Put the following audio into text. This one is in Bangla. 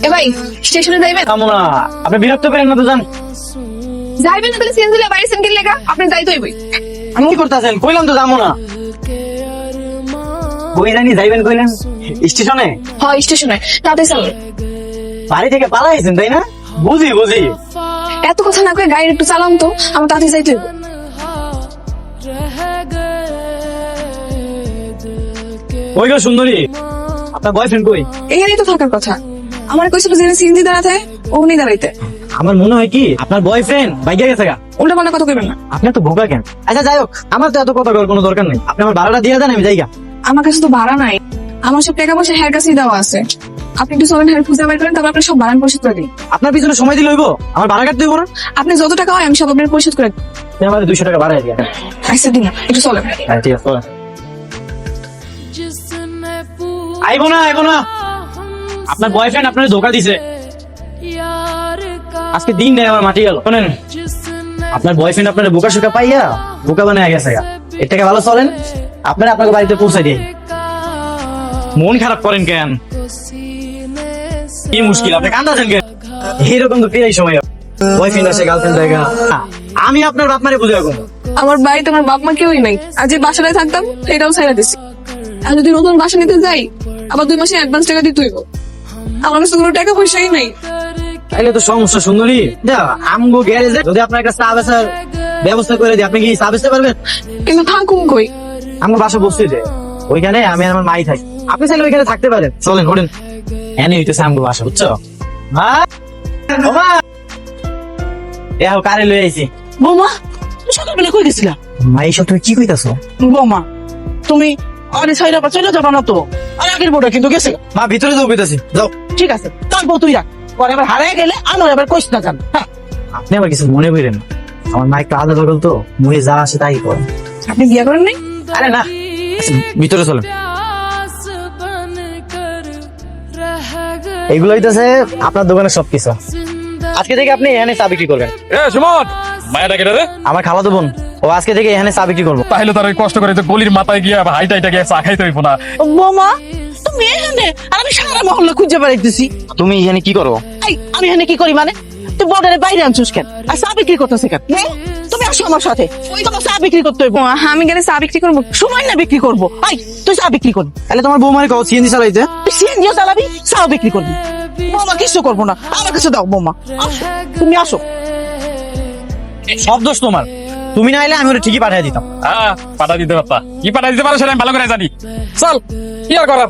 এ ভাই স্টেশনে যাইবেন? থামো না, আপনি বিরক্ত করেন না তো যান। যাইবেন না তাহলে সিএনজি বাইরে সেন্টিল লেখা আপনি যাইতে হইবই। আমি কি করতেছেন? কইলাম তো যাবো না। কই জানি যাইবেন কইলেন? স্টেশনে? হ্যাঁ স্টেশনে, তাতে চলেন। বাড়ি থেকে পালাইছেন তাই না? বুঝি বুঝি। এত কথা না কয়ে গাড়ি একটু চালান তো, আমার তাতে যাইতে হইব। ওই গো সুন্দরী, আপনার বয়ফ্রেন্ড কই? এখানেই তো থাকার কথা। আমার কইছিল যে সিএনজি দাঁড়াতে ওখানেই দাঁড়াইতে। আমার মনে হয় কি আপনার বয়ফ্রেন্ড বাইকে গেছে গা। উল্টা পাল্টা কথা কইবেন না। আপনি তো বোকা কেন? আচ্ছা যাই হোক, আমার তো এত কথা করার কোনো দরকার নেই। আপনি আমার ভাড়াটা দিয়ে দেন, আমি যাইগা। আমার কাছে তো ভাড়া নাই, আমার সব টাকা পয়সা হের কাছেই দেওয়া আছে। আপনি একটু চলেন, হের খুঁজে বের করেন, তারপর আপনি সব ভাড়া পরিশোধ করে দিন। আপনার পিছনে সময় দিলে হইব? আমার ভাড়া কাটতে হইব না? আপনি যত টাকা হয় আমি সব আপনার পরিশোধ করে দিন। আপনি আমাদের 200 টাকা বাড়াই দিয়ে। আচ্ছা দিন, একটু চলেন। হ্যাঁ ঠিক আছে, চলেন। আইবো না আইবো না, আপনার বয়ফ্রেন্ড আপনার ধোকা দিছে। আজকে দিন নেই আমার মাটি গেল। শোনেন, আপনার বয়ফ্রেন্ড আপনার বোকা শোকা পাইয়া বোকা বানায় গেছে গা। এর থেকে ভালো চলেন আপনারা আপনাকে বাড়িতে পৌঁছে দিয়ে। মন খারাপ করেন কেন? কি মুশকিল, আপনি কান্দাছেন কেন? এরকম তো প্রায় সময় বয়ফ্রেন্ড আসে, গার্লফ্রেন্ড জায়গা। আমি আপনার বাপ মারে বুঝে রাখুন। আমার বাড়িতে আমার বাপ মা কেউই নাই, আর যে বাসাটায় থাকতাম সেটাও ছেড়ে দিছি। আর যদি নতুন বাসা নিতে যাই আবার 2 মাসে অ্যাডভান্স টাকা দিতে হইব। আমার কাছে কোনো টাকা পয়সাই নাই। তাইলে তো সমস্যা সুন্দরী। আমগো গ্যারেজে যদি আপনার একটা চা বেচার ব্যবস্থা করে দিই, আপনি কি চা বেচতে পারবেন? কিন্তু থাকুন কই? আমার বাসা বসতে যে ওইখানে আমি আর আমার মাই থাকি। আপনি চাইলে ওইখানে থাকতে পারেন। চলেন ওঠেন, এনে হইতেছে আমগো বাসা, বুঝছো? মা ও মা, দেখো কারে লই আইছি। বৌমা তুমি সকালবেলা কই গেছিলা? মা এইসব তুমি কি কইতাছো? বৌমা তুমি আরে ছাইরা বা চলে যাবা না তো? আর আগের বউটা কিন্তু গেছে। মা ভিতরে যাও কইতাছি, যাও। ঠিক আছে তার বউ তুই রাখ, পরে আবার হারায় গেলে আমার আবার কইস না জান। হ্যাঁ আপনি আবার কিছু মনে করেন না, আমার মা একটু আলাদা দখল তো, মুয়ে যা আসে তাই করে। আপনি বিয়ে করেন নাই? আরে না, আচ্ছা, ভিতরে চলেন। এইগুলো হইতেছে আপনার দোকানের সবকিছু। আজকে থেকে আপনি এখানে চা বিক্রি করবেন। এ সুমন, মায়াটা কেটে রে। আমার খালাতো বোন, ও আজকে থেকে এখানে চা বিক্রি করবো। তাহলে তার ওই কষ্ট করে যে গলির মাথায় গিয়ে হাইটা হাইটা গিয়ে চা খাইতে হইব না। বৌমা তুমি এখানে আর আমি সারা মহল্লা খুঁজে বেড়াইতেছি। তুমি এখানে কি করো? এই আমি এখানে কি করি মানে? তুই বর্ডারে বাইরে আনছিস কেন? আর চা বিক্রি করতেছে কেন? তুমি আসো আমার সাথে, ওই তোমার চা বিক্রি করতে হইব। আমি গেলে চা বিক্রি করবো? সময় না বিক্রি করবো। আই তুই চা বিক্রি করবি, তাহলে তোমার বৌমারে কও সিএনজি চালাইতে। তুই সিএনজিও চালাবি, চাও বিক্রি করবি। বৌমা কিছু করবো না, আমার কাছে দাও বৌমা। আসো, তুমি আসো। সব দোষ তোমার, তুমি না এলে আমি ওটা ঠিকই পাঠিয়ে দিতাম। হ্যাঁ পাঠা দিতে পারতা, কি পাঠা দিতে পারো সেটা আমি ভালো করে জানি। চল কি আর করার।